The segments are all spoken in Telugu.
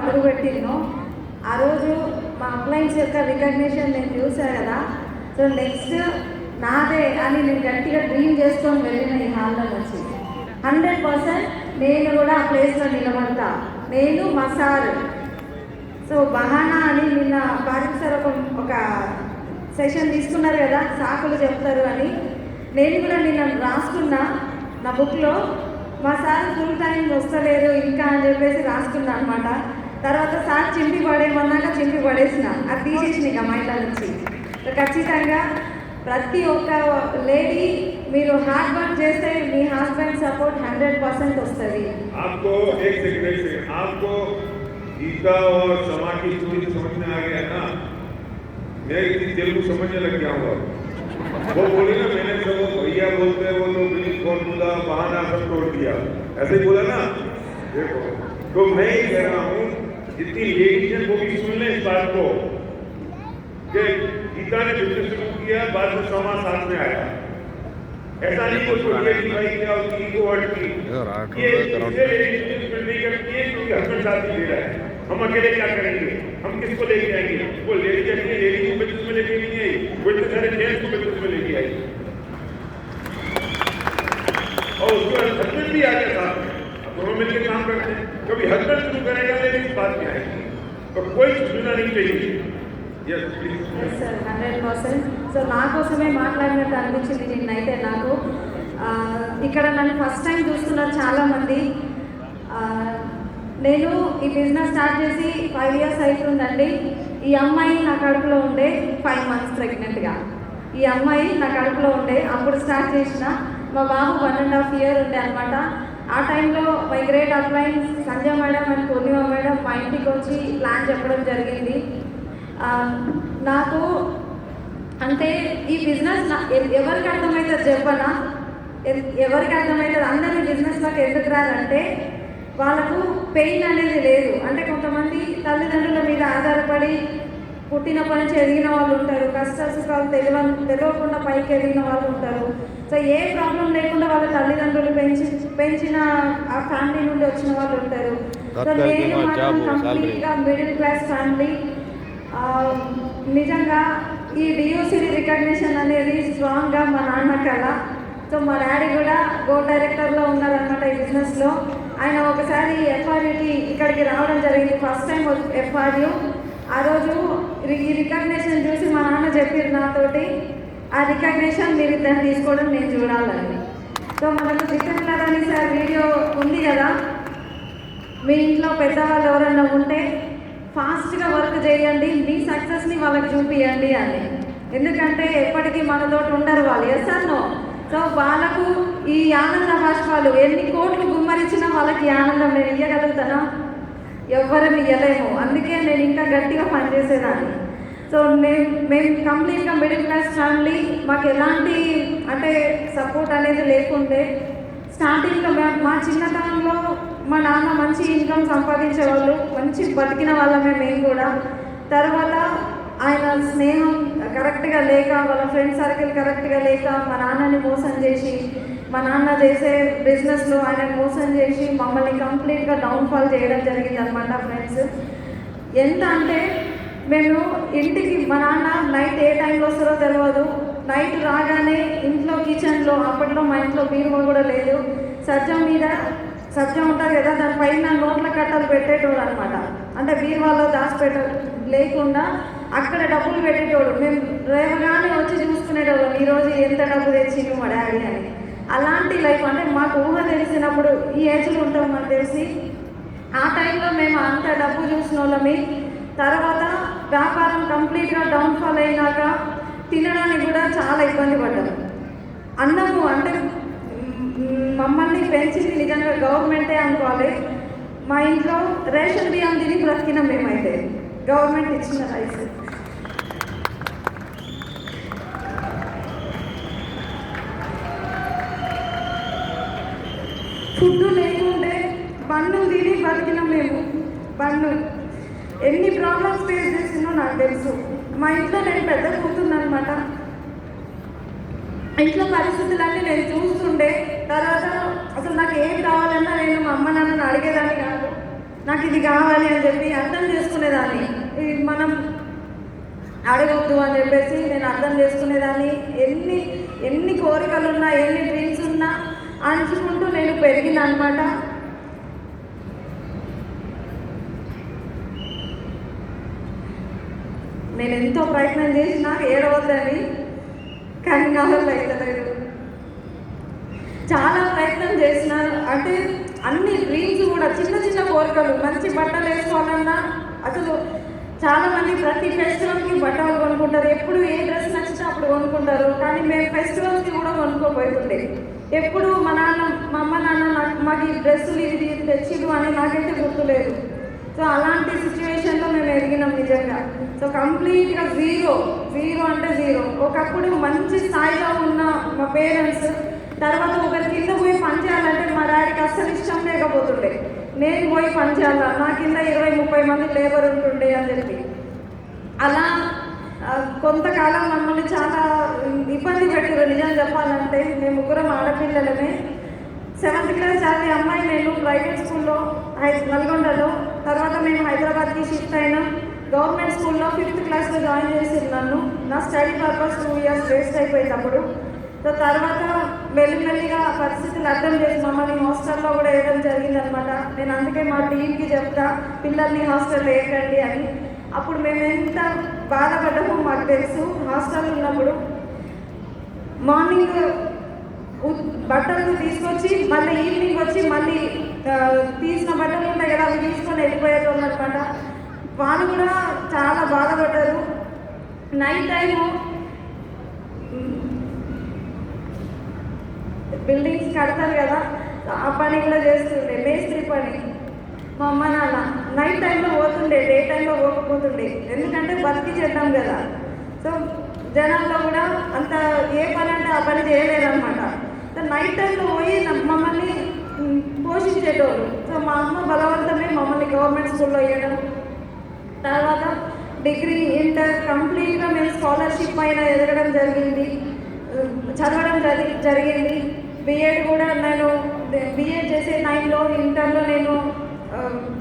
అడుగుపెట్టినో ఆ రోజు మా అప్లయన్స్ యొక్క రికగ్నిషన్ నేను చూసాను కదా. సో నెక్స్ట్ నాదే అని నేను గట్టిగా డ్రీమ్ చేసుకొని వెళ్ళిన ఈ హాల్లో వచ్చి 100% నేను కూడా ఆ ప్లేస్లో నిలబడతా, నేను మా సార్. సో బహానా అని నిన్న పారిక్ సార్ ఒక సెషన్ తీసుకున్నారు కదా, సాకులు చెప్తారు అని. నేను కూడా నిన్న రాసుకున్నా నా బుక్లో, మా సార్ ఫుల్ టైం వస్తలేరు ఇంకా అని చెప్పేసి రాసుకున్నా అనమాట. తర్వాత సార్ చింపి పడేయమన్నాక చింపి పడేసిన, అది తీసేసిన ఇక మైండ్ నుంచి. ఖచ్చితంగా ప్రతి ఒక్క లేడీ మీరు హార్డ్ వర్క్ చేస్తే మీ హస్బెండ్ సపోర్ట్ 100% వస్తుంది. आपको एक सेकंड आपको गीता और समाज की स्टोरी समझ में आ गया ना? मैं इतनी तेलुगु समझने लग गया हूँ. वो बोली ना, मैंने सब भैया बोलते हैं वो तो बिल्कुल फॉर्मूला बहाना सब तोड़ दिया, ऐसे ही बोला ना. देखो तो मैं ही कह रहा हूँ जितनी लेडीज है वो भी सुन ले इस बात को कि गीता ने बिजनेस शुरू किया, बाद में समाज साथ में आया. ऐसा नहीं कुछ भाई क्या उसकी ईगो हट की, ये नहीं करती है क्योंकि हस्बैंड साथ ही दे रहा है. हम अकेले क्या करेंगे, हम किसको लेके आएंगे? वो लेडी अपनी लेडी को बिजनेस में लेके नहीं आई, वो इतने सारे जेंट्स को बिजनेस में लेके आई और उसके बाद हस्बैंड भी आ गया साथ में. अब दोनों मिलकर काम करते हैं. कभी हस्बैंड शुरू करेगा लेडीज बात में आएगी, तो कोई सुनना नहीं चाहिए. Yes sir 100%. సో నా కోసమే మాట్లాడినట్టు అనిపించింది నిన్నైతే నాకు. ఇక్కడ నన్ను ఫస్ట్ టైం చూస్తున్నారు చాలామంది. నేను ఈ బిజినెస్ స్టార్ట్ చేసి 5 years అవుతుందండి. ఈ అమ్మాయి నా కడుపులో ఉండే 5 months ప్రెగ్నెంట్గా. ఈ అమ్మాయి నా కడుపులో ఉండే అప్పుడు స్టార్ట్ చేసిన. మా బాబు 1.5 years ఉండే అనమాట. ఆ టైంలో my great appliance Sanjay madam and Purnima madam మా ఇంటికి వచ్చి ప్లాన్ చెప్పడం జరిగింది. నాకు అంటే ఈ బిజినెస్ ఎవరికి అర్థమవుతుంది చెప్పనా? ఎవరికి అర్థమవుతుంది? అందరూ బిజినెస్లోకి ఎందుకు రారంటే వాళ్ళకు పెయిన్ అనేది లేదు. అంటే కొంతమంది తల్లిదండ్రుల మీద ఆధారపడి పుట్టినప్పటి నుంచి ఎదిగిన వాళ్ళు ఉంటారు, కష్ట సుఖాలు తెలియకుండా పైకి ఎదిగిన వాళ్ళు ఉంటారు. సో ఏ ప్రాబ్లం లేకుండా వాళ్ళ తల్లిదండ్రులు పెంచిన ఆ ఫ్యామిలీ నుండి వచ్చిన వాళ్ళు ఉంటారు. సో నేను మాత్రం కంప్లీట్గా మిడిల్ క్లాస్ ఫ్యామిలీ. నిజంగా ఈ డిఓసిడి రికగ్నిషన్ అనేది స్ట్రాంగ్గా మా నాన్న కళ. సో మా డాడీ కూడా బోర్డ్ డైరెక్టర్లో ఉన్నారనమాట ఈ బిజినెస్లో. ఆయన ఒకసారి ఎఫ్ఆర్యూకి ఇక్కడికి రావడం జరిగింది, ఫస్ట్ టైం ఎఫ్ఆర్యూ. ఆ రోజు ఈ రికగ్నిషన్ చూసి మా నాన్న చెప్పారు నాతోటి, ఆ రికగ్నిషన్ మీరు ఇద్దరు తీసుకోవడం నేను చూడాలని. సో మనకు జితేంద్రరాణి సార్ వీడియో ఉంది కదా, మీ ఇంట్లో పెద్దవాళ్ళు ఎవరన్నా ఉంటే ఫాస్ట్గా వర్క్ చేయండి, మీ సక్సెస్ని వాళ్ళకి చూపియండి అని. ఎందుకంటే ఎప్పటికీ మనతో ఉండరు వాళ్ళు. ఎస్ అన్నో. సో వాళ్ళకు ఈ ఆనంద బాష్పాలు ఎన్ని కోట్లు గుమ్మరించినా వాళ్ళకి ఆనందం నేను ఇవ్వగలుగుతానా? ఎవ్వరం ఇవ్వలేము. అందుకే నేను ఇంకా గట్టిగా పనిచేసేదాన్ని. సో మేము కంప్లీట్గా మిడిల్ క్లాస్ ఫ్యామిలీ. మాకు ఎలాంటి అంటే సపోర్ట్ అనేది లేకుండే. స్టార్టింగ్లో మా చిన్నతనంలో మా నాన్న మంచి ఇన్కమ్ సంపాదించేవాళ్ళు, మంచి బతికిన వాళ్ళమే మేము కూడా. తర్వాత ఆయన స్నేహం కరెక్ట్గా లేక, వాళ్ళ ఫ్రెండ్ సర్కిల్ కరెక్ట్గా లేక మా నాన్నని మోసం చేసి, మా నాన్న చేసే బిజినెస్లో ఆయన మోసం చేసి మమ్మల్ని కంప్లీట్గా డౌన్ఫాల్ చేయడం జరిగింది అనమాట ఫ్రెండ్స్. ఎంత అంటే మేము ఇంటికి మా నాన్న నైట్ ఏ టైంలో వస్తారో తెలియదు. నైట్ రాగానే ఇంట్లో కిచెన్లో, అప్పట్లో మా ఇంట్లో బీరువా కూడా లేదు, సజ్జం ఉంటుంది కదా, దానిపైన నోట్ల కట్టలు పెట్టేటోడు అనమాట. అంటే బీరువాలో దాచిపెట్ట లేకుండా అక్కడ డబ్బులు పెట్టేటోడు. మేము రేవగానే వచ్చి చూసుకునేటోళ్ళం, ఈరోజు ఎంత డబ్బు తెచ్చిండు మా డాడీ అని. అలాంటి లైఫ్ అంటే మాకు ఊహ తెలిసినప్పుడు ఈ ఏజ్లో ఉంటాం మాకు తెలిసి. ఆ టైంలో మేము అంత డబ్బు చూసిన వాళ్ళమి. తర్వాత వ్యాపారం కంప్లీట్గా డౌన్ఫాల్ అయినాక తినడానికి కూడా చాలా ఇబ్బంది పడ్డాం. అన్నము అంటే మమ్మల్ని పెంచింది నిజంగా గవర్నమెంటే అనుకోవాలి. మా ఇంట్లో రేషన్ బియ్యం తిని బ్రతికినాం మేమైతే, గవర్నమెంట్ ఇచ్చిన రైస్. ఫుడ్ లేకుంటే బన్ను తిని బతికినాం మేము. బన్ను ఎన్ని ప్రాబ్లమ్స్ ఫేస్ చేసిందో నాకు తెలుసు. మా ఇంట్లో నేను పెద్ద కూతున్నమాట. ఇంట్లో పరిస్థితులన్నీ నేను చూస్తుండే. తర్వాత అసలు నాకు ఏం కావాలన్నా నేను మా అమ్మ నాన్నని అడిగేదాన్ని కాదు. నాకు ఇది కావాలి అని చెప్పి అర్థం చేసుకునేదాన్ని. మనం అడగొద్దు అని చెప్పేసి నేను అర్థం చేసుకునేదాన్ని. ఎన్ని కోరికలు ఉన్నా, ఎన్ని డ్రీమ్స్ ఉన్నా అణుచుకుంటూ నేను పెరిగిన అనమాట. నేను ఎంతో ప్రయత్నం చేసినా ఏడవద్దని, కానీ నా వల్ల అవుతలేదు. చాలా ప్రయత్నం చేసినాను. అంటే అన్ని డ్రీమ్స్ కూడా, చిన్న చిన్న కోరికలు, మంచి బట్టలు వేసుకోవాలన్నా, అసలు చాలామంది ప్రతి ఫెస్టివల్కి బట్టలు కొనుక్కుంటారు. ఎప్పుడు ఏ డ్రెస్ నచ్చితే అప్పుడు కొనుక్కుంటారు. కానీ మేము ఫెస్టివల్స్కి కూడా కొనుక్కోబోతుండే. ఎప్పుడు మా అమ్మ నాన్న మాకు ఈ డ్రెస్సులు ఇది తెచ్చిడు అని నాకైతే గుర్తులేదు. సో అలాంటి సిచ్యువేషన్లో మేము ఎదిగినాం నిజంగా. సో కంప్లీట్గా జీరో అంటే జీరో. ఒకప్పుడు మంచి స్థాయిలో ఉన్న మా పేరెంట్స్ తర్వాత ఒకరి కింద పోయి పనిచేయాలంటే మా డాడీకి అస్సలు ఇష్టం లేకపోతుండే. నేను పోయి పనిచేయాలా, నా కింద 20-30 మంది లేబర్ ఉంటుండే అని చెప్పి. అలా కొంతకాలం మమ్మల్ని చాలా ఇబ్బంది పెట్టారు. నిజం చెప్పాలంటే మేము ముగ్గురం ఆడపిల్లలమే. 7th క్లాస్ చదివే అమ్మాయి నేను ప్రైవేట్ స్కూల్లో నల్గొండలో. తర్వాత మేము హైదరాబాద్కి షిఫ్ట్ అయినాం. గవర్నమెంట్ స్కూల్లో 5th క్లాస్లో జాయిన్ చేసింది నన్ను. నా స్టడీ పర్పస్ 2 years వేస్ట్ అయిపోయింది అప్పుడు. సో తర్వాత మెల్లిమెల్లిగా పరిస్థితులు అర్థం చేసి మమ్మల్ని హాస్టల్లో కూడా వేయడం జరిగిందనమాట. నేను అందుకే మా టీంకి చెప్తా, పిల్లల్ని హాస్టల్లో వేయకండి అని. అప్పుడు మేము ఎంత బాధపడ్డామో మాకు తెలుసు. హాస్టల్లో ఉన్నప్పుడు మార్నింగ్ బట్టలు తీసుకొచ్చి మళ్ళీ ఈవినింగ్ వచ్చి మళ్ళీ తీసిన బట్టలు ఉంటాయి కదా, అవి తీసుకొని వెళ్ళిపోయేటోళ్ళు అనమాట. వాళ్ళు కూడా చాలా బాధపడ్డారు. నైట్ టైము బిల్డింగ్స్ కడతారు కదా, ఆ పని కూడా చేస్తుండే, మేస్త్రి పని. మా అమ్మ నాన్న నైట్ టైంలో పోతుండే, డే టైంలో పోకపోతుండే. ఎందుకంటే బతికి చేద్దాం కదా. సో జనాల్లో కూడా అంత ఏ పని అంటే ఆ పని చేయలేదన్నమాట. సో నైట్ టైంలో పోయి మమ్మల్ని పోషించేటోళ్ళు. సో మా అమ్మ బలవంతమే మమ్మల్ని గవర్నమెంట్ స్కూల్లో వేయడం. తర్వాత డిగ్రీ, ఇంటర్ కంప్లీట్గా మేము స్కాలర్షిప్ పైన ఎదగడం జరిగింది, చదవడం జరిగింది. బిఎడ్ కూడా నేను బిఎడ్ చేసే టైంలో, ఇంటర్లో నేను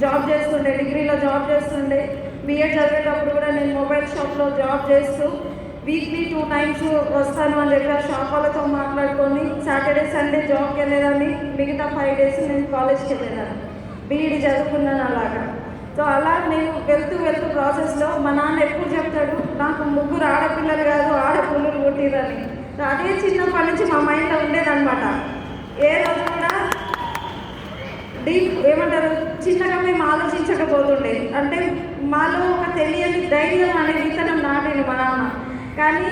జాబ్ చేస్తుండే, డిగ్రీలో జాబ్ చేస్తుండే. బిఎడ్ చదివేటప్పుడు కూడా నేను మొబైల్ షాప్లో జాబ్ చేస్తూ వీక్లీ 2 times వస్తాను అని చెప్పి ఆ షాప్ వాళ్ళతో మాట్లాడుకొని సాటర్డే సండే జాబ్కి వెళ్ళేదాన్ని. మిగతా 5 days నేను కాలేజ్కి వెళ్ళేదాన్ని, బీఈడి చదువుకున్నాను అలాగా. సో అలా నేను వెళ్తూ ప్రాసెస్లో మా నాన్న ఎప్పుడు చెప్తాడు, నాకు 3 ఆడపిల్లలు కాదు ఆడపుల్లులు పుట్టిరని. సో అదే చిన్నప్పటి నుంచి మా మైండ్లో ఉండేదన్నమాట. ఏ రోజు కూడా ఏమంటారు, చిన్నగా మేము ఆలోచించకపోతుండే. అంటే మాలో ఒక తెలియని ధైర్యం అనే విత్తనం నాటింది మా నాన్న. కానీ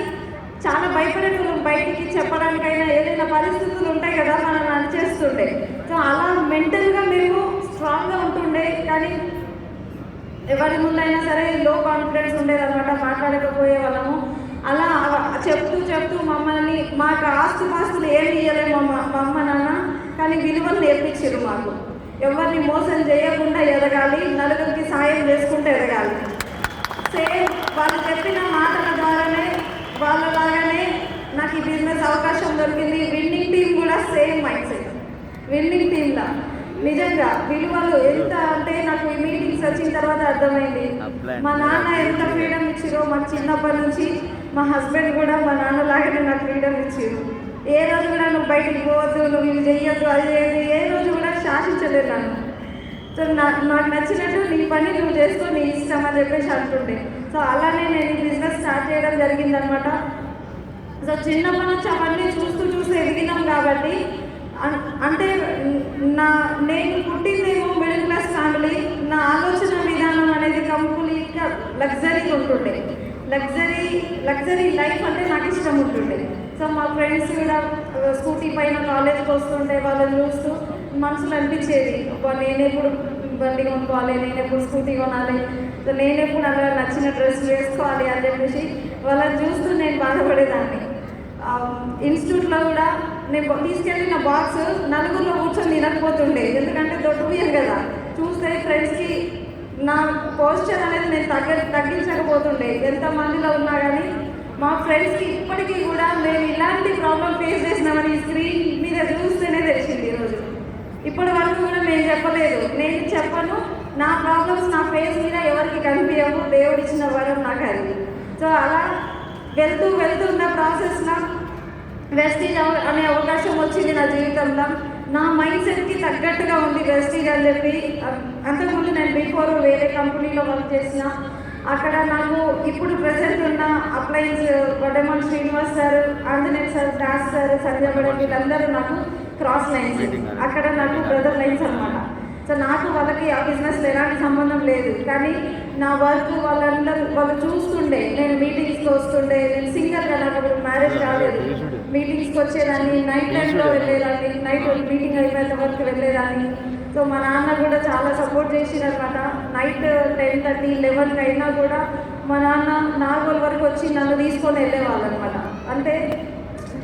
చాలా భయపడేటోళ్ళం, బయటికి చెప్పడానికైనా ఏదైనా పరిస్థితులు ఉంటాయి కదా మనల్ని అనిచేస్తుండే. సో అలా మెంటల్గా మేము స్ట్రాంగ్గా ఉంటుండే. కానీ ఎవరి ముందైనా సరే లో కాన్ఫిడెన్స్ ఉండేదన్నమాట, మాట్లాడకపోయే వాళ్ళము. అలా చెప్తూ మమ్మల్ని, మాకు ఆస్తుపాస్తులు ఏమి ఇవ్వలేము మా అమ్మ నాన్న, కానీ విలువలు నేర్పించారు మాకు. ఎవరిని మోసం చేయకుండా ఎదగాలి, నలుగురికి సాయం చేసుకుంటూ ఎదగాలి. సేమ్ వాళ్ళు చెప్పిన మాటల ద్వారానే, వాళ్ళలాగానే నాకు ఈ బిజినెస్ అవకాశం దొరికింది. విన్నింగ్ టీం కూడా సేమ్ మైండ్ సెట్, విన్నింగ్ టీంలా. నిజంగా విలువలు ఎంత అంటే నాకు ఈ మీటింగ్స్ వచ్చిన తర్వాత అర్థమైంది. మా నాన్న ఎంత ఫ్రీడమ్ ఇచ్చిరో మాకు చిన్నప్పటి నుంచి. మా హస్బెండ్ కూడా మా నాన్నలాగానే నాకు ఫ్రీడమ్ ఇచ్చిరు. ఏ రోజు కూడా నువ్వు బయటికి పోవద్దు, నువ్వు ఇది చెయ్యొద్దు, అది చేయదు, ఏ రోజు కూడా శాసించలేదు నన్ను. సో నాకు నచ్చినట్టు నీ పని నువ్వు చేసుకో, నీ ఇష్టం అని చెప్పేసి అంటుండే. సో అలానే నేను ఈ బిజినెస్ స్టార్ట్ చేయడం జరిగిందనమాట. సో చిన్నప్పటి నుంచి అవన్నీ చూస్తూ ఎదిగినాం కాబట్టి, అంటే నేను పుట్టిందేమో మిడిల్ క్లాస్ ఫ్యామిలీ. నా ఆలోచన విధానం అనేది కంప్లీట్గా లగ్జరీగా ఉంటుండే. లగ్జరీ లైఫ్ అంటే నాకు ఇష్టం ఉంటుండే. సో మా ఫ్రెండ్స్ కూడా స్కూటీ పైన కాలేజ్కి వస్తుంటే వాళ్ళని చూస్తూ మనసులో అనిపించేది, నేనెప్పుడు బండి కొనుక్కోవాలి, నేనెప్పుడు స్కూటీ కొనాలి, సో నేనెప్పుడు అలా నచ్చిన డ్రెస్ వేసుకోవాలి అని చెప్పేసి వాళ్ళని చూస్తూ నేను బాధపడేదాన్ని. ఇన్స్టిట్యూట్లో కూడా నేను తీసుకెళ్ళిన బాక్స్ నలుగురిలో కూర్చొని తినకపోతుండే, ఎందుకంటే దొడ్డుపోయాను కదా. చూస్తే ఫ్రెండ్స్కి నా పోస్చర్ అనేది నేను తగ్గించకపోతుండే. ఎంతమందిలో ఉన్నా కానీ మా ఫ్రెండ్స్కి ఇప్పటికీ కూడా మేము ఇలాంటి ప్రాబ్లం ఫేస్ చేసినామని ఈ స్క్రీన్ మీద చూస్తేనే తెలిసింది. ఈరోజు ఇప్పటి వరకు కూడా మేము చెప్పలేదు, నేను చెప్పను, నా ప్రాబ్లమ్స్ నా ఫేస్ మీద ఎవరికి కనిపించవు, దేవుడు ఇచ్చిన వరం నాకు అది. సో అలా వెళ్తూ ఉన్న ప్రాసెస్లో వెస్టీజ్ అనే అవకాశం వచ్చింది నా జీవితంలో. నా మైండ్ సెట్కి తగ్గట్టుగా ఉంది వెస్టీజ్ అని చెప్పి. అంతకుముందు నేను బిఫోర్ వేరే కంపెనీలో వర్క్ చేసిన, అక్కడ నాకు ఇప్పుడు ప్రెసెంట్ ఉన్న అప్లయన్స్ వడమన్ Srinivas sir, Anjaneya sir, Das sir, Sanjay madam వీళ్ళందరూ నాకు క్రాస్ లైన్స్, అక్కడ నాకు బ్రదర్ లైన్స్ అనమాట. సో నాకు వాళ్ళకి ఆ బిజినెస్లో ఎలాంటి సంబంధం లేదు, కానీ నా వర్క్ వాళ్ళు చూస్తుండే, నేను మీటింగ్స్కి వస్తుండే. నేను సింగర్గా నాకు అప్పుడు మ్యారేజ్ కాలేదు, మీటింగ్స్కి వచ్చేదాన్ని, నైట్ టైంలో వెళ్ళేదాన్ని, నైట్ మీటింగ్ అయిపోయేంత వరకు వెళ్ళేదాన్ని. సో మా నాన్న కూడా చాలా సపోర్ట్ చేసిరనమాట. నైట్ 10:30, 11 అయినా కూడా మా నాన్న 4 వరకు వచ్చి నన్ను తీసుకొని వెళ్ళేవాళ్ళు అనమాట. అంటే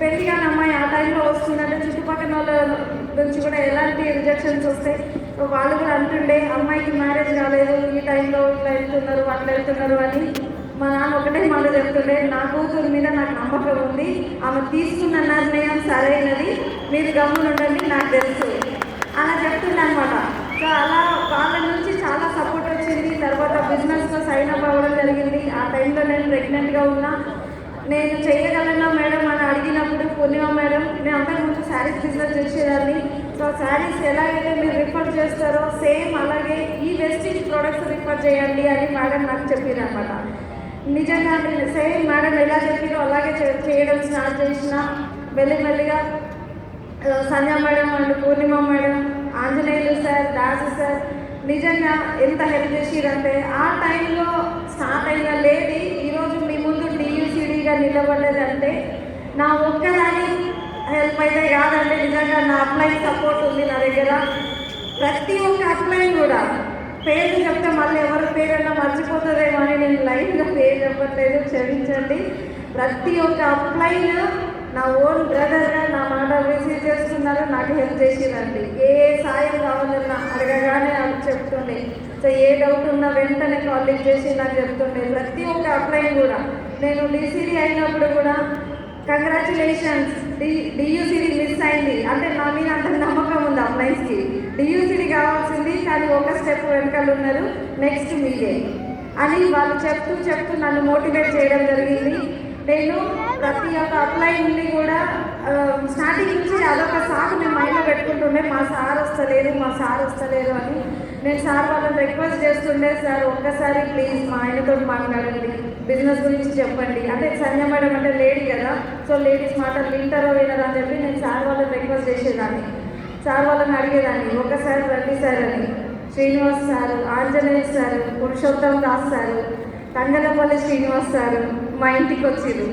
పెళ్లి కాని అమ్మాయి ఆ టైంలో వస్తుందంటే చుట్టుపక్కల వాళ్ళ నుంచి కూడా ఎలాంటి రిజెక్షన్స్ వస్తాయి. వాళ్ళు కూడా అంటుండే, అమ్మాయికి మ్యారేజ్ కాలేదు, ఈ టైంలో ఇట్లా వెళ్తున్నారు అట్లా వెళ్తున్నారు అని. మా నాన్న ఒకటే మాట చెప్తుండే, నా కూతురు మీద నాకు నమ్మకం ఉంది, ఆమె తీసుకున్న నిర్ణయం సరైనది, మీరు గమ్మునుండండి, నాకు తెలుసు అలా చెప్తుండే అనమాట. సో అలా వాళ్ళ నుంచి చాలా సపోర్ట్ వచ్చింది. తర్వాత బిజినెస్లో సైన్ అప్ అవ్వడం జరిగింది. ఆ టైంలో నేను ప్రెగ్నెంట్గా ఉన్నా. నేను చేయగలనా మేడం అని అడిగినప్పుడు పూర్ణిమ మేడం, నేను అంతకుముందు శారీస్ బిజినెస్ చేసేదాన్ని, సో శారీస్ ఎలాగైతే మీరు రిఫర్ చేస్తారో సేమ్ అలాగే ఈ వెస్టీజ్ ప్రోడక్ట్స్ రిఫర్ చేయండి అని మేడం నాకు చెప్పారు అనమాట. నిజంగా సేమ్ మేడం ఎలా చెప్పారో అలాగే చేయడం స్టార్ట్ చేసిన. మెల్లిమెల్లిగా Sanjay madam and Purnima madam, Anjaneyulu sir, Dasu sir నిజంగా ఎంత హెల్ప్ చేసిరంటే, ఆ టైంలో స్టార్ట్ అయిన లేడీ ఈరోజు మీ ముందు DUCDగా నిలబడలేదంటే నా ఒక్కదాని హెల్ప్ అయితే కాదండి. నిజంగా నా అప్లైన్ సపోర్ట్ ఉంది నా దగ్గర. ప్రతి ఒక్క అప్లైన్ కూడా పేరు చెప్తే మళ్ళీ ఎవరి పేరైనా మర్చిపోతుందేమో అని నేను లైన్గా పేరు చెప్పట్లేదు, క్షమించండి. ప్రతి ఒక్క అప్లైన్ నా ఓన్ బ్రదర్గా నా మాట రిసీవ్ చేస్తున్నారు, నాకు హెల్ప్ చేసిరండి. ఏ సాయం కావాలన్నా అడగగానే నాకు చెప్తుండే. సో ఏ డౌట్ ఉన్నా వెంటనే కాల్ చేసి నాకు చెప్తుండే. ప్రతి ఒక్క అప్లైన్ కూడా నేను DCD అయినప్పుడు కూడా కంగ్రాచులేషన్స్, DUCD మిస్ అయింది అంటే నా మీద అంత నమ్మకం ఉంది అప్లైన్స్కి. DUCD కావాల్సింది కానీ ఒక స్టెప్ వెనకాల ఉన్నారు, నెక్స్ట్ మీరే అని వాళ్ళు చెప్తూ నన్ను మోటివేట్ చేయడం జరిగింది. నేను ప్రతి ఒక్క అప్లై నుండి కూడా స్టార్టింగ్ నుంచి అదొక సాకు నేను మైండ్లో పెట్టుకుంటుండే, మా సార్ వస్తలేరు అని. నేను సార్ వాళ్ళని రిక్వెస్ట్ చేస్తుండే, సార్ ఒక్కసారి ప్లీజ్ మా ఆయనతో మాట్లాడండి, బిజినెస్ గురించి చెప్పండి. అంటే సంజయ్ మేడం అంటే లేడీ కదా, సో లేడీస్ మాటలు వింటారో వినరా అని చెప్పి నేను సార్ వాళ్ళని రిక్వెస్ట్ చేసేదాన్ని. సార్ వాళ్ళని అడిగేదాన్ని, ఒకసారి రండి సార్ అని. Srinivas sir, Anjaneya sir, Purushottam Das sir, Thangallapalli Srinivas sir మా ఇంటికి వచ్చింది.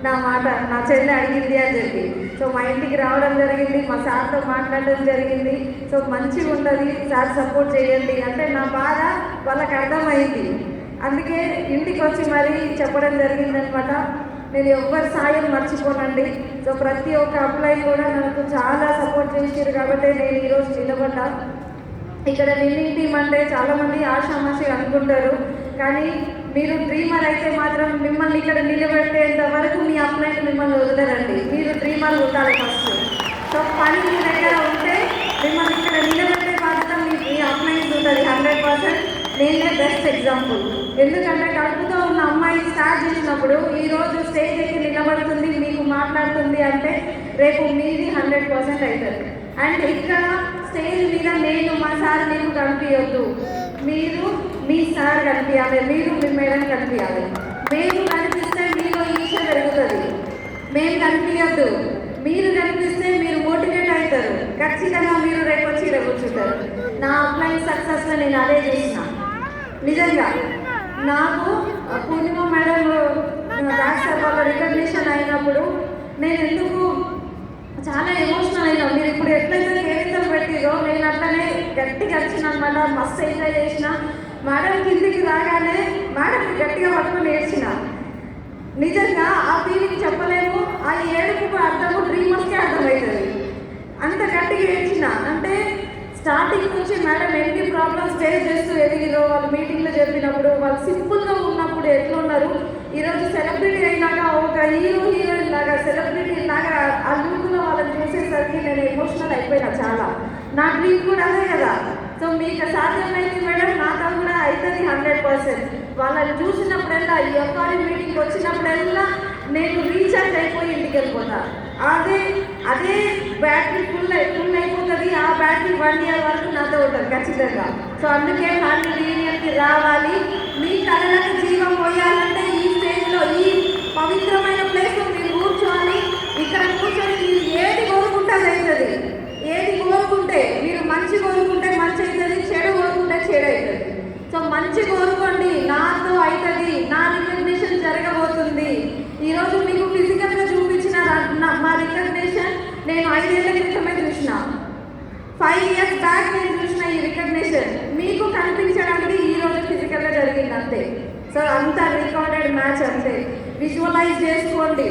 నా మాట నా చెల్లి అడిగింది అని చెప్పి, సో మా ఇంటికి రావడం జరిగింది, మా సార్తో మాట్లాడడం జరిగింది. సో మంచిగా ఉంటుంది, సార్ సపోర్ట్ చేయండి అంటే నా బాధ వాళ్ళకి అర్థమైంది. అందుకే ఇంటికి వచ్చి మరీ చెప్పడం జరిగిందనమాట. నేను ఎవ్వరి సాయం మర్చిపోనండి. సో ప్రతి ఒక్క అప్లై కూడా నాకు చాలా సపోర్ట్ చేసారు కాబట్టి నేను ఈరోజు నిలబడ్డా. ఇక్కడ విన్నింగ్ టీమ్ అంటే చాలామంది ఆషామాషి అనుకుంటారు, కానీ మీరు డ్రీమర్ అయితే మాత్రం మిమ్మల్ని ఇక్కడ నిలబెట్టేంత వరకు మీ అప్లైన్ మిమ్మల్ని వదలరండి. మీరు డ్రీమర్ ఉండాలి ఫస్ట్. సో పని మీ దగ్గర ఉంటే మిమ్మల్ని ఇక్కడ నిలబెట్టే బాధ్యత మీ అప్లైన్స్ ఉంటుంది 100%. నేనే బెస్ట్ ఎగ్జాంపుల్. ఎందుకంటే కడుపుతో ఉన్న అమ్మాయి స్టార్ట్ చేసినప్పుడు ఈరోజు స్టేజ్ ఎక్కి నిలబడుతుంది, మీకు మాట్లాడుతుంది అంటే రేపు మీది 100% అవుతుంది. అండ్ ఇక్కడ స్టేజ్ మీద నేను మా సార్ మీకు కనిపించొద్దు, మీరు మీ సార్ కనిపించాలి, మీరు మీ మేడం కనిపించాలి. మేము కనిపిస్తే మీలో ఈర్ష్య పెరుగుతుంది, మేము కనిపించద్దు. మీరు కనిపిస్తే మీరు మోటివేట్ అవుతారు, ఖచ్చితంగా మీరు రేపు వచ్చి కూర్చుంటారు. నా అప్లైన్ సక్సెస్లో నేను అదే చేసిన. నిజంగా నాకు పూర్ణిమ మేడం డాక్టర్ వాళ్ళ రికగ్నిషన్ అయినప్పుడు నేను ఎందుకు చాలా ఎమోషనల్ అయినా. మీరు ఇప్పుడు ఎట్లయితే కేరింతలు పెట్టిరో నేను అట్లనే గట్టిగా వచ్చిన అనమాట, మస్తు ఎంజాయ్ చేసిన. మేడం కిందికి రాగానే మేడంకి గట్టిగా పట్టుకొని ఏడ్చిన. నిజంగా ఆ ఫీలింగ్ చెప్పలేము. ఆ ఏడుపు అర్థము డ్రీమర్స్కే అర్థమవుతుంది, అంత గట్టిగా ఏడ్చిన. అంటే స్టార్టింగ్ నుంచి మేడం ఎన్ని ప్రాబ్లమ్స్ ఫేస్ చేస్తూ ఎదిగిరో, వాళ్ళు మీటింగ్లో చెప్పినప్పుడు వాళ్ళు సింపుల్గా ఉన్నప్పుడు ఎట్లున్నారు, ఈరోజు సెలబ్రిటీ అయినాక ఒక హీరోయిన్ లాగా సెలబ్రిటీ లాగా ఆ లుక్లో వాళ్ళని చూసేసరికి నేను ఎమోషనల్ అయిపోయినా చాలా. నా డ్రీమ్ కూడా అదే కదా. సో సో మీకు సాధ్యమైంది మేడం, నాతో కూడా అవుతుంది 100%. వాళ్ళని చూసినప్పుడల్లా, ఈ ఎఫ్ఆర్ఈ మీటింగ్కి వచ్చినప్పుడల్లా నేను రీఛార్జ్ అయిపోయి ఇంటికి వెళ్ళిపోతా. అదే బ్యాటరీ ఫుల్ అయిపోతుంది. ఆ బ్యాటరీ 1 year వరకు నాతో ఉంటుంది ఖచ్చితంగా. సో అందుకే ఫ్యామిలీ రీయూనియన్కి రావాలి. మీ కళలకు జీవం పోయాలంటే ఈ స్టేజ్లో, ఈ పవిత్రమైన ప్లేస్లో మీరు కూర్చోవాలి. ఇక్కడ కూర్చొని మీరు ఏది కోరుకుంటే అది అవుతుంది. ఏది కోరుకుంటే, మీరు మంచి కోరుకుంటే మంచి అవుతుంది, చెడు కోరుకుంటే చెడు అవుతుంది. సో మంచి కోరుకోండి, నాతో అవుతుంది, నా రికగ్నిషన్ జరగబోతుంది. ఈరోజు మీకు ఫిజికల్గా చూపించిన మా రికగ్నిషన్ నేను 5 ఏళ్ల క్రితమే చూసిన, 5 years బ్యాక్ నేను చూసిన ఈ రికగ్నిషన్ మీకు కనిపించడానికి ఈరోజు ఫిజికల్గా జరిగింది అంతే. సో అంత రికార్డెడ్ మ్యాచ్ అంతే. విజువలైజ్ చేసుకోండి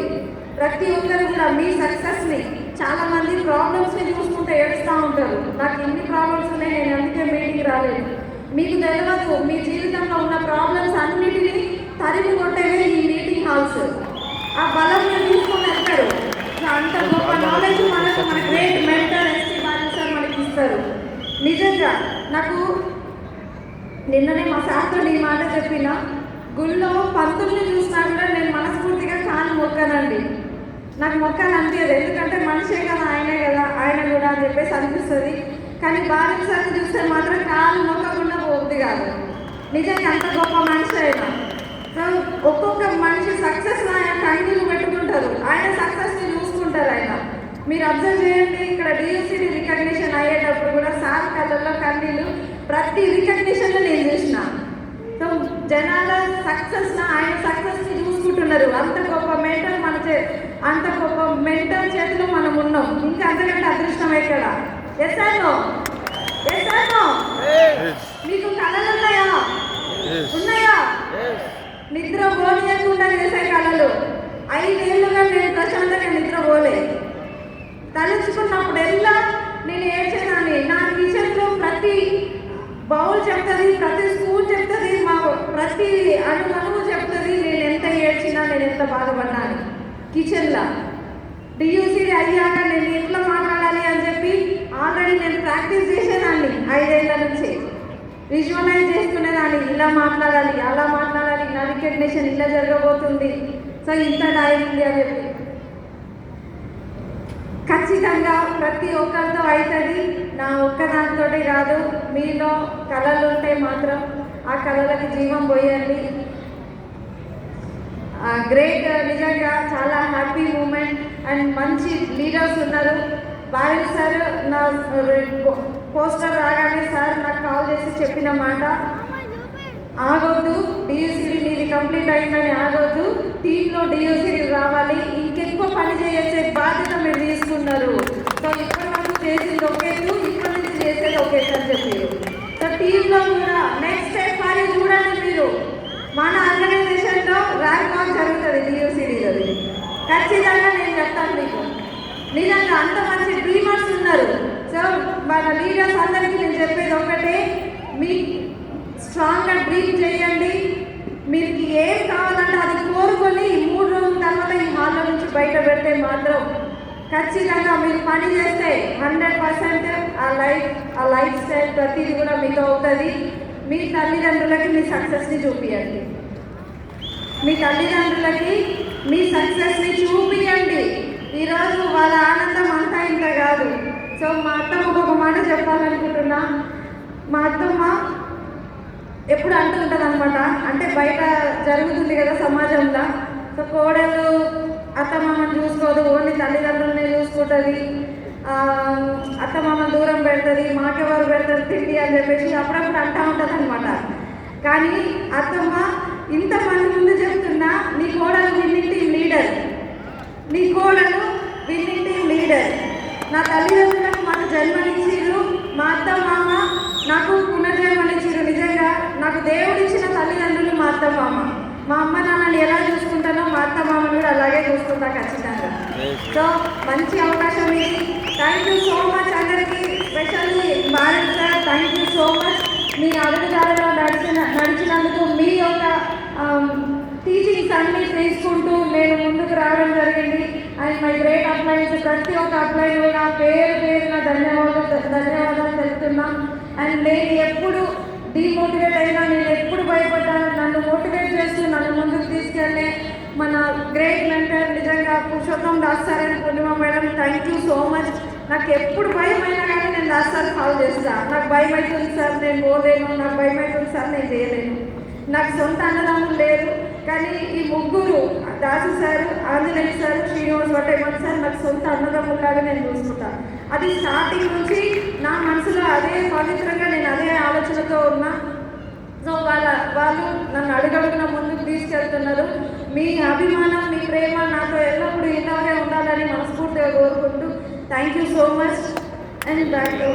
ప్రతి ఒక్కరు కూడా మీ సక్సెస్ని. చాలామంది ప్రాబ్లమ్స్ని చూసుకుంటే ఏడుస్తూ ఉంటారు, నాకు ఎన్ని ప్రాబ్లమ్స్ ఉన్నాయి, నేను అందుకే మీటింగ్ రాలేదు. మీకు తెలియదు మీ జీవితంలో ఉన్న ప్రాబ్లమ్స్ అన్నిటినీ తరిమి కొట్టేవే ఈ మీటింగ్ హాల్స్. ఆ బలం మీరు తీసుకొని వెళ్తారు. అంత గొప్ప నాలెడ్జ్ మన great mentor ST Balu sir మనకి ఇస్తారు. నిజంగా నాకు నిన్ననే మా సార్తో ఈ మాట చెప్పిన, గుళ్ళో పంతుల్ని చూసినా కూడా నేను మనస్ఫూర్తిగా కాలు మొక్కనండి. నాకు మొక్కాలి అనిపించదు, ఎందుకంటే మనిషే కదా, ఆయనే కదా, ఆయన కూడా అని చెప్పేసి అనిపిస్తుంది. కానీ బాలు సార్ని చూస్తే మాత్రం కాలు మొక్కకుండా పోతుంది కాదు. నిజంగా అంత గొప్ప మనిషి అయినా. సో ఒక్కొక్క మనిషి సక్సెస్లో ఆయన కన్నీళ్ళు పెట్టుకుంటారు, ఆయన సక్సెస్ని చూసుకుంటారు ఆయన. మీరు అబ్జర్వ్ చేయండి, ఇక్కడ డియూసీడీ రికగ్నిషన్ అయ్యేటప్పుడు కూడా సార్ కళ్ళల్లో కన్నీళ్ళు ప్రతి రికగ్నిషన్లో నేను చూసిన. సో జనాల సక్సెస్లో ఆయన సక్సెస్ని చూసుకుంటున్నారు. అంత గొప్ప మెంటర్ అంత గొప్ప మెంటర్ చేతిలో మనం ఉన్నాం. ఇంకా అంతకంటే అదృష్టం ఎక్కడ? Yes or no? మీకు కళలు ఉన్నాయా? ఉన్నాయా? నిద్ర పోనీయకుండా చేసే కళలు. 5 ఏళ్ళుగా నేను ప్రశాంతంగా నిద్ర పోలే. తలుచుకున్నప్పుడెల్లా నేను ఏడ్చేదాన్ని. నా కిచెన్లో ప్రతి బౌల్ చెప్తుంది, ప్రతి స్పూన్ చెప్తుంది, మా ప్రతి అణువు చెప్తుంది నేను ఎంత ఏడ్చినా, నేను ఎంత బాధపడ్డాను. కిచెన్లో డియూసీడీ అయ్యాక నేను ఇంట్లో మాట్లాడాలి అని చెప్పి ఆల్రెడీ నేను ప్రాక్టీస్ చేసేదాన్ని 5 ఏళ్ళ నుంచి. విజువలైజ్ చేసుకునేదాన్ని, ఇలా మాట్లాడాలి, అలా మాట్లాడాలి, నా రికగ్నిషన్ ఇలా జరగబోతుంది, సో ఇంత టైం ఉంది అని చెప్పి. ఖచ్చితంగా ప్రతి ఒక్కరితో అవుతుంది, నా ఒక్కదానితో కాదు. మీలో కళలు ఉంటే మాత్రం ఆ కళలకి జీవం పోయండి. గ్రేట్, నిజంగా చాలా హ్యాపీ మూమెంట్. అండ్ మంచి లీడర్స్ ఉన్నారు. బారెల్ సార్ నా పోస్టర్ రాగానే సార్ నాకు కాల్ చేసి చెప్పిన మాట, ఆగొద్దు, డియూసీడీ నీది కంప్లీట్ అయిందని ఆగొద్దు, టీంలో డియూసీడీ రావాలి, ఇంకెక్కువ పని చేసే బాధ్యత మీరు తీసుకున్నారు. సో ఇప్పటి వరకు చేసింది ఒకేదు, ఇప్పటి నుంచి చేసేది ఒకేది అని చెప్పారు. సో టీంలో కూడా నెక్స్ట్ ఎఫ్ఆర్ఈ చూడండి మీరు. మన ఆర్గనైజేషన్లో ర్యాంక్ వాక్ జరుగుతుంది డియూసీడీలో. ఖచ్చితంగా నేను చెప్తాను మీకు, నిజంగా అంత మంచి డ్రీమర్స్ ఉన్నారు. సో మన లీడర్స్ అందరికీ నేను చెప్పేది ఒకటే, మీ స్ట్రాంగ్గా డ్రీమ్ చేయండి. మీకు ఏం కావాలంటే అది కోరుకొని 3 రోజుల తర్వాత ఈ హాల్లో నుంచి బయట పెడితే మాత్రం ఖచ్చితంగా మీరు పని చేస్తే 100% ఆ లైఫ్ స్టైల్ ప్రతిదీ కూడా మీకు అవుతుంది. మీ తల్లిదండ్రులకి మీ సక్సెస్ని చూపించండి. మీ తల్లిదండ్రులకి మీ సక్సెస్ని చూపించండి. ఈరోజు వాళ్ళ ఆనందం అంతా ఇంకా కాదు. సో మా అత్తమ్మకు ఒక మాట చెప్పాలనుకుంటున్నా. మా అత్తమ్మ ఎప్పుడు అంటుంటుంది అనమాట, అంటే బయట జరుగుతుంది కదా సమాజంలో, సో కోడలు అత్తమామను చూసుకోదు, ఓన్లీ తల్లిదండ్రులనే చూసుకుంటుంది, అత్తమామను దూరం పెడుతుంది, మాకెవరు పెడతారు తిండి అని చెప్పేసి అప్పుడప్పుడు అంటూ ఉంటుంది అనమాట. కానీ అత్తమ్మ ఇంతమంది ముందు చెప్తున్నా, నీ కోడలు విన్నింగ్ టీమ్ లీడర్, నీ కోడలు విన్నింగ్ టీమ్ లీడర్. నా తల్లిదండ్రులకు మాకు జన్మనిచ్చిర్రు, మా అత్త మామ నాకు పునర్జన్మనిచ్చిర్రు. నిజంగా నాకు దేవుడిచ్చిన తల్లిదండ్రులు మా అత్త మామ. మా అమ్మ నాన్నని ఎలా చూసుకుంటానో మా అత్త మామని కూడా అలాగే చూసుకుంటా ఖచ్చితంగా. సో మంచి అవకాశం ఇది. థ్యాంక్ యూ సో మచ్ అందరికీ, specially Bharat sir, thank you so much. మీ అడుగుదారిలో నడిచినందుకు మీ యొక్క టీచింగ్స్ అన్నీ తీసుకుంటూ నేను ముందుకు రావడం జరిగింది. అండ్ మై గ్రేట్ అప్లైన్స్, ప్రతి ఒక్క అప్లైన్ కూడా పేరున ధన్యవాదాలు తెలుపుతున్నాం. అండ్ నేను ఎప్పుడు డిమోటివేట్ అయినా, నేను ఎప్పుడు భయపడ్డాను, నన్ను మోటివేట్ చేస్తూ నన్ను ముందుకు తీసుకెళ్ళే మన గ్రేట్ మెంటర్ నిజంగా Purushottam Das sir and Purnima madam, thank you so much. నాకు ఎప్పుడు భయం అయినా కానీ నేను దాస్ సార్ కాల్ చేస్తాను. నాకు భయం అవుతుంది సార్, నేను పోలేను, నాకు భయం అవుతుంది సార్, నేను చేయలేను. నాకు సొంత అన్నదమ్ములు లేరు, కానీ ఈ ముగ్గురు Das sir, Anjaneya sir, Srinivas Vatteman sir నాకు సొంత అన్నదమ్ములాగా నేను చూసుకుంటాను. అది స్టార్టింగ్ నుంచి నా మనసులో అదే పవిత్రంగా నేను అదే ఆలోచనతో ఉన్నా. సో వాళ్ళు నన్ను అడుగడుగున ముందుకు తీసుకెళ్తున్నారు. మీ అభిమానం, మీ ప్రేమ నాతో ఎల్లప్పుడూ ఇలాగే ఉండాలని మనస్ఫూర్తిగా కోరుకుంటూ thank you so much and back to